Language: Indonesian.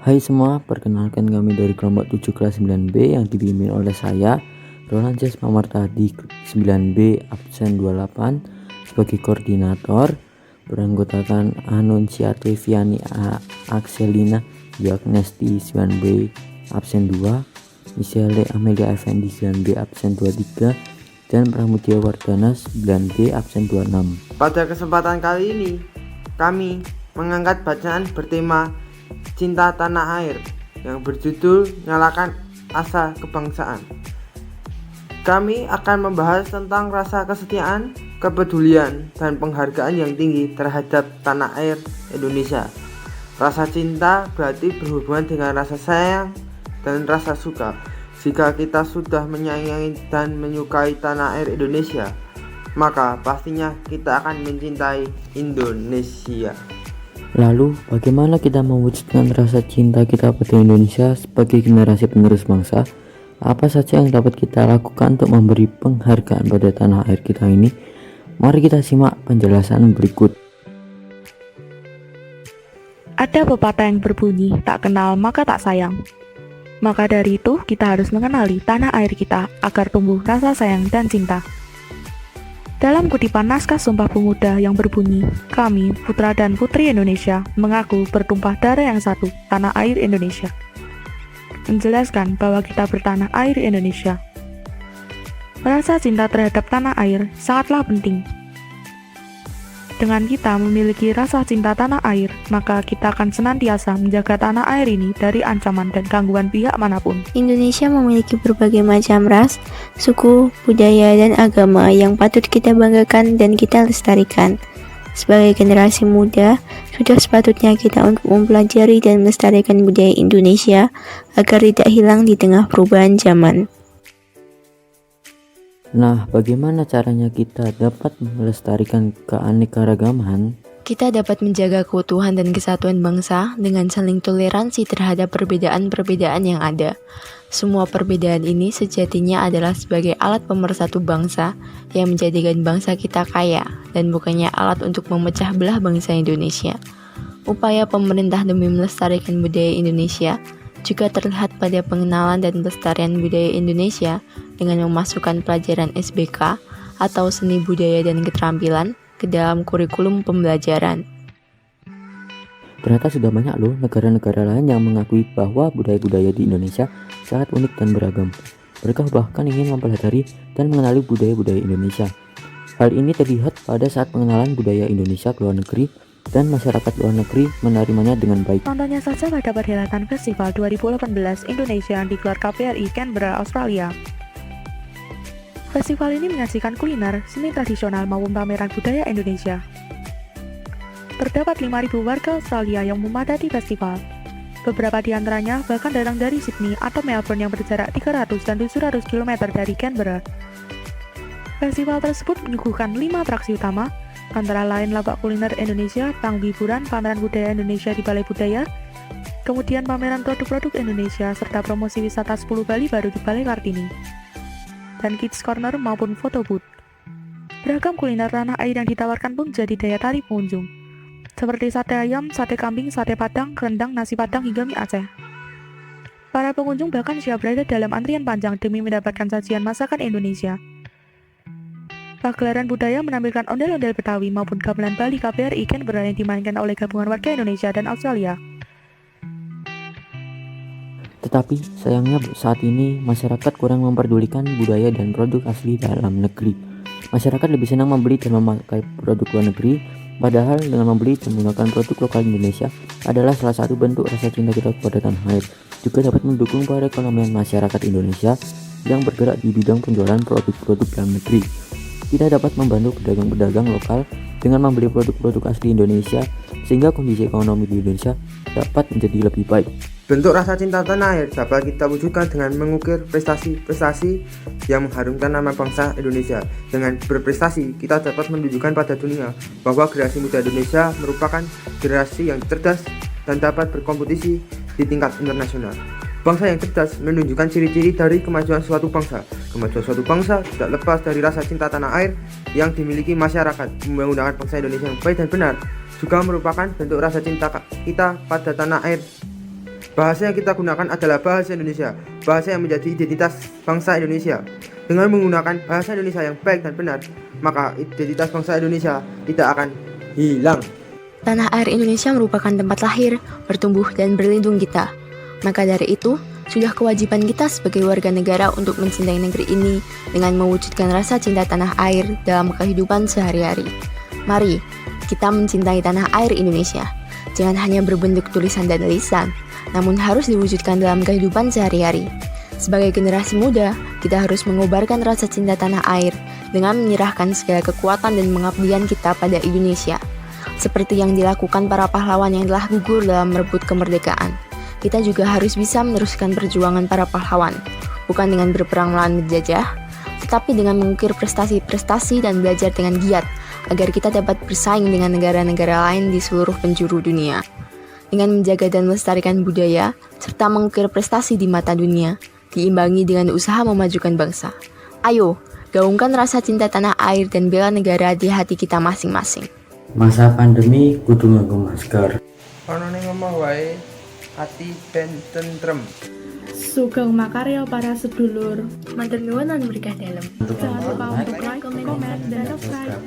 Hai semua, perkenalkan kami dari kelompok 7 kelas 9B yang dibimbing oleh saya, Roland Jas Mamartadi 9B absen 28 sebagai koordinator, beranggotakan Anunsiate Viani Axelina Diagnesti 9B absen 2, Michele Amelia Effendi 9B absen 23, dan Pramudia Wardana 9B absen 26. Pada kesempatan kali ini, kami mengangkat bacaan bertema Cinta Tanah Air yang berjudul Nyalakan Asa Kebangsaan. Kami akan membahas tentang rasa kesetiaan, kepedulian, dan penghargaan yang tinggi terhadap tanah air Indonesia. Rasa cinta berarti berhubungan dengan rasa sayang dan rasa suka. Jika kita sudah menyayangi dan menyukai tanah air Indonesia, maka pastinya kita akan mencintai Indonesia. Lalu, bagaimana kita mewujudkan rasa cinta kita pada Indonesia sebagai generasi penerus bangsa? Apa saja yang dapat kita lakukan untuk memberi penghargaan pada tanah air kita ini? Mari kita simak penjelasan berikut. Ada pepatah yang berbunyi, tak kenal maka tak sayang. Maka dari itu, kita harus mengenali tanah air kita agar tumbuh rasa sayang dan cinta. Dalam kutipan naskah Sumpah Pemuda yang berbunyi, kami, putra dan putri Indonesia, mengaku bertumpah darah yang satu, tanah air Indonesia. Menjelaskan bahwa kita bertanah air Indonesia. Rasa cinta terhadap tanah air sangatlah penting. Dengan kita memiliki rasa cinta tanah air, maka kita akan senantiasa menjaga tanah air ini dari ancaman dan gangguan pihak manapun. Indonesia memiliki berbagai macam ras, suku, budaya, dan agama yang patut kita banggakan dan kita lestarikan. Sebagai generasi muda, sudah sepatutnya kita untuk mempelajari dan melestarikan budaya Indonesia agar tidak hilang di tengah perubahan zaman. Nah, bagaimana caranya kita dapat melestarikan keanekaragaman? Kita dapat menjaga keutuhan dan kesatuan bangsa dengan saling toleransi terhadap perbedaan-perbedaan yang ada. Semua perbedaan ini sejatinya adalah sebagai alat pemersatu bangsa yang menjadikan bangsa kita kaya dan bukannya alat untuk memecah belah bangsa Indonesia. Upaya pemerintah demi melestarikan budaya Indonesia juga terlihat pada pengenalan dan pelestarian budaya Indonesia dengan memasukkan pelajaran SBK atau seni budaya dan keterampilan ke dalam kurikulum pembelajaran. Ternyata sudah banyak loh negara-negara lain yang mengakui bahwa budaya-budaya di Indonesia sangat unik dan beragam. Mereka bahkan ingin mempelajari dan mengenali budaya-budaya Indonesia. Hal ini terlihat pada saat pengenalan budaya Indonesia ke luar negeri dan masyarakat luar negeri menerimanya dengan baik. Contohnya saja pada perhelatan Festival 2018 Indonesia yang digelar KBRI Canberra, Australia. Festival ini menyajikan kuliner, seni tradisional maupun pameran budaya Indonesia. Terdapat 5.000 warga Australia yang memadati festival. Beberapa di antaranya bahkan datang dari Sydney atau Melbourne yang berjarak 300 dan 700 km dari Canberra. Festival tersebut menyuguhkan 5 atraksi utama, antara lain lapak kuliner Indonesia, panggung hiburan, pameran budaya Indonesia di Balai Budaya, kemudian pameran produk-produk Indonesia, serta promosi wisata 10 Bali baru di Balai Kartini, dan Kids Corner maupun photo booth. Beragam kuliner tanah air yang ditawarkan pun jadi daya tarik pengunjung, seperti sate ayam, sate kambing, sate padang, rendang, nasi padang, hingga mie Aceh. Para pengunjung bahkan siap berada dalam antrian panjang demi mendapatkan sajian masakan Indonesia. Pagelaran budaya menampilkan ondel-ondel Betawi maupun gamelan Bali KBRI Canberra yang dimainkan oleh gabungan warga Indonesia dan Australia. Tetapi sayangnya saat ini masyarakat kurang memperdulikan budaya dan produk asli dalam negeri. Masyarakat lebih senang membeli dan memakai produk luar negeri, padahal dengan membeli dan menggunakan produk lokal Indonesia adalah salah satu bentuk rasa cinta kita kepada tanah air. Juga dapat mendukung perekonomian masyarakat Indonesia yang bergerak di bidang penjualan produk-produk dalam negeri. Kita dapat membantu pedagang-pedagang lokal dengan membeli produk-produk asli Indonesia sehingga kondisi ekonomi di Indonesia dapat menjadi lebih baik. Bentuk rasa cinta tanah air dapat kita wujudkan dengan mengukir prestasi-prestasi yang mengharumkan nama bangsa Indonesia. Dengan berprestasi, kita dapat menunjukkan pada dunia bahwa generasi muda Indonesia merupakan generasi yang cerdas dan dapat berkompetisi di tingkat internasional. Bangsa yang cerdas menunjukkan ciri-ciri dari kemajuan suatu bangsa. Kemajuan suatu bangsa tidak lepas dari rasa cinta tanah air yang dimiliki masyarakat. Menggunakan bangsa Indonesia yang baik dan benar juga merupakan bentuk rasa cinta kita pada tanah air Bahasa yang kita gunakan adalah bahasa Indonesia, bahasa yang menjadi identitas bangsa Indonesia. Dengan menggunakan bahasa Indonesia yang baik dan benar, maka identitas bangsa Indonesia tidak akan hilang. Tanah air Indonesia merupakan tempat lahir, bertumbuh, dan berlindung kita. Maka dari itu, sudah kewajiban kita sebagai warga negara untuk mencintai negeri ini dengan mewujudkan rasa cinta tanah air dalam kehidupan sehari-hari. Mari, kita mencintai tanah air Indonesia. Jangan hanya berbentuk tulisan dan lisan, namun harus diwujudkan dalam kehidupan sehari-hari. Sebagai generasi muda, kita harus mengobarkan rasa cinta tanah air dengan menyerahkan segala kekuatan dan pengabdian kita pada Indonesia. Seperti yang dilakukan para pahlawan yang telah gugur dalam merebut kemerdekaan. Kita juga harus bisa meneruskan perjuangan para pahlawan, bukan dengan berperang melawan penjajah, tetapi dengan mengukir prestasi-prestasi dan belajar dengan giat, agar kita dapat bersaing dengan negara-negara lain di seluruh penjuru dunia. Dengan menjaga dan melestarikan budaya, serta mengukir prestasi di mata dunia, diimbangi dengan usaha memajukan bangsa. Ayo, gaungkan rasa cinta tanah air dan bela negara di hati kita masing-masing. Masa pandemi kudu nganggo masker. Ono ning omah wae ati ben tentrem. Sugeng makarya para sedulur. Mantan nuwun lan berkah dalam. Jangan lupa untuk like, comment, dan subscribe.